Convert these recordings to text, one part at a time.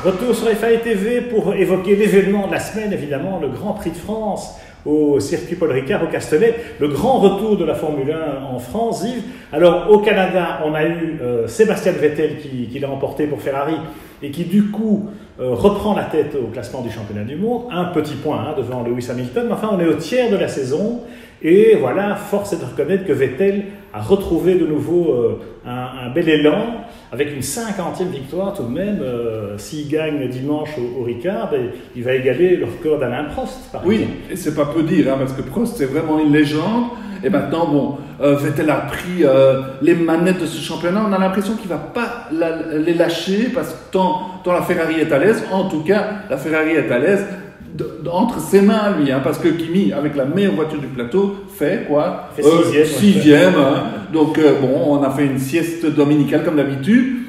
Retour sur FAI TV pour évoquer l'événement de la semaine, évidemment, le Grand Prix de France au circuit Paul Ricard au Castellet, le grand retour de la Formule 1 en France, Yves. Alors au Canada, on a eu Sébastien Vettel qui l'a emporté pour Ferrari et qui du coup reprend la tête au classement du championnat du monde, un petit point devant Lewis Hamilton, mais enfin on est au tiers de la saison et voilà, force est de reconnaître que Vettel a retrouvé de nouveau un bel élan avec une 50e victoire tout de même. S'il gagne dimanche au Ricard, il va égaler le record d'Alain Prost. Oui, et c'est pas peu dire, parce que Prost c'est vraiment une légende. Et maintenant, bon, Vettel a pris les manettes de ce championnat. On a l'impression qu'il ne va pas les lâcher parce que tant la Ferrari est à l'aise, en tout cas, la Ferrari est à l'aise entre ses mains, lui. Parce que Kimi, avec la meilleure voiture du plateau, fait quoi? Sixième. Donc, bon, on a fait une sieste dominicale comme d'habitude.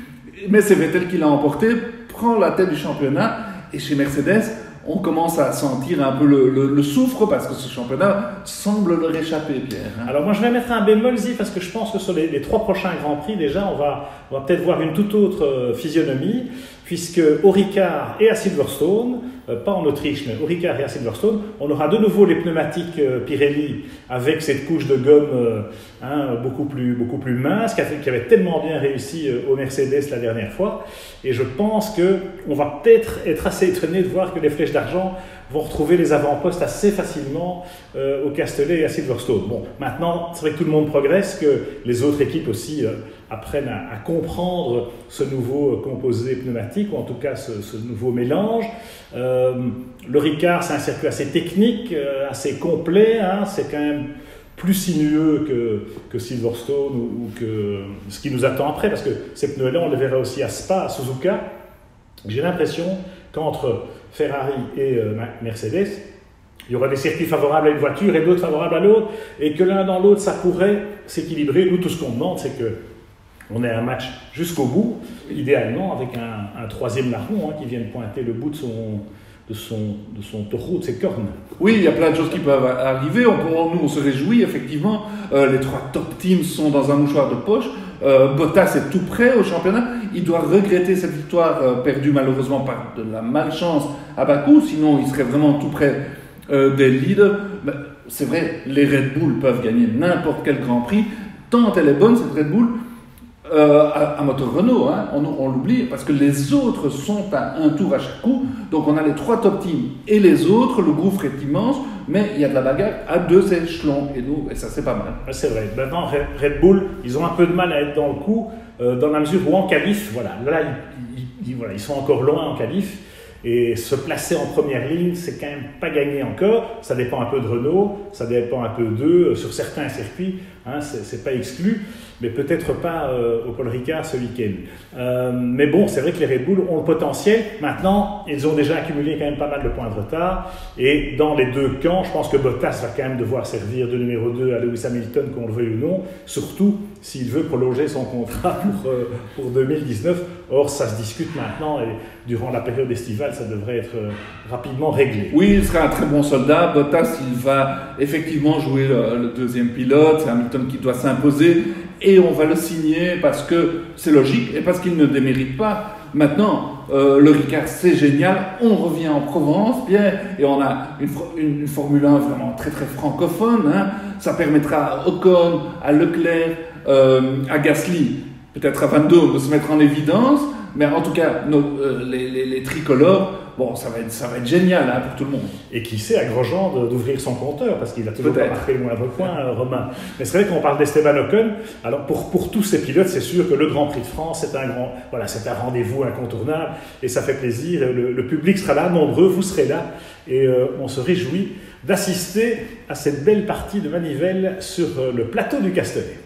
Mais c'est Vettel qui l'a emporté, prend la tête du championnat. Et chez Mercedes, on commence à sentir un peu le soufre parce que ce championnat semble leur échapper, Pierre. Alors moi je vais mettre un bémol, parce que je pense que sur les 3 prochains Grands Prix, déjà, on va peut-être voir une toute autre physionomie, puisque au Ricard et à Silverstone, pas en Autriche, mais au Ricard et à Silverstone, on aura de nouveau les pneumatiques Pirelli avec cette couche de gomme beaucoup plus mince, qui avait tellement bien réussi au Mercedes la dernière fois. Et je pense qu'on va peut-être être assez étonné de voir que les flèches d'argent vont retrouver les avant-postes assez facilement au Castellet et à Silverstone. Bon, maintenant, c'est vrai que tout le monde progresse, que les autres équipes aussi apprennent à comprendre ce nouveau composé pneumatique, ou en tout cas ce nouveau mélange. Le Ricard, c'est un circuit assez technique, assez complet, c'est quand même plus sinueux que Silverstone ou que ce qui nous attend après, parce que ces pneus-là, on les verra aussi à Spa, à Suzuka. J'ai l'impression qu'entre Ferrari et Mercedes, il y aura des circuits favorables à une voiture et d'autres favorables à l'autre, et que l'un dans l'autre, ça pourrait s'équilibrer. Nous, tout ce qu'on demande, c'est qu'on ait un match jusqu'au bout, idéalement avec un troisième larron qui vienne pointer le bout de son taureau, de ses cornes. Oui, il y a plein de choses qui peuvent arriver. Nous, on se réjouit, effectivement. Les 3 top teams sont dans un mouchoir de poche. Bottas est tout prêt au championnat. Il doit regretter cette victoire perdue malheureusement par de la malchance à Bakou. Sinon, il serait vraiment tout près des leaders. Mais c'est vrai, les Red Bull peuvent gagner n'importe quel Grand Prix. Tant elle est bonne, cette Red Bull, à moteur Renault, on l'oublie, parce que les autres sont à un tour à chaque coup. Donc on a les 3 top teams et les autres, le gouffre est immense, mais il y a de la bagarre à 2 échelons, et ça c'est pas mal. C'est vrai. Maintenant, Red Bull, ils ont un peu de mal à être dans le coup, dans la mesure où en qualif, ils sont encore loin en qualif. Et se placer en première ligne, c'est quand même pas gagné encore. Ça dépend un peu de Renault, ça dépend un peu d'eux. Sur certains circuits, c'est pas exclu, mais peut-être pas au Paul Ricard ce week-end. Mais bon, c'est vrai que les Red Bull ont le potentiel. Maintenant, ils ont déjà accumulé quand même pas mal de points de retard. Et dans les 2 camps, je pense que Bottas va quand même devoir servir de numéro 2 à Lewis Hamilton, qu'on le veuille ou non, surtout s'il veut prolonger son contrat pour 2019. Or, ça se discute maintenant et durant la période estivale, ça devrait être rapidement réglé. Oui, il sera un très bon soldat. Bottas, il va effectivement jouer le deuxième pilote. C'est Hamilton qui doit s'imposer et on va le signer parce que c'est logique et parce qu'il ne démérite pas. Maintenant, le Ricard, c'est génial. On revient en Provence, bien, et on a une Formule 1 vraiment très très francophone. Ça permettra à Ocon, à Leclerc, à Gasly, peut-être à Van Dorn de se mettre en évidence. Mais en tout cas, les tricolores, bon, ça va être génial pour tout le monde. Et qui sait, à Grosjean d'ouvrir son compteur, parce qu'il a toujours pas marqué le moindre point, Romain. Mais c'est vrai qu'on parle d'Esteban Ocon. Alors pour tous ces pilotes, c'est sûr que le Grand Prix de France, c'est un rendez-vous incontournable, et ça fait plaisir. Le public sera là, nombreux, vous serez là, et on se réjouit d'assister à cette belle partie de manivelle sur le plateau du Castellet.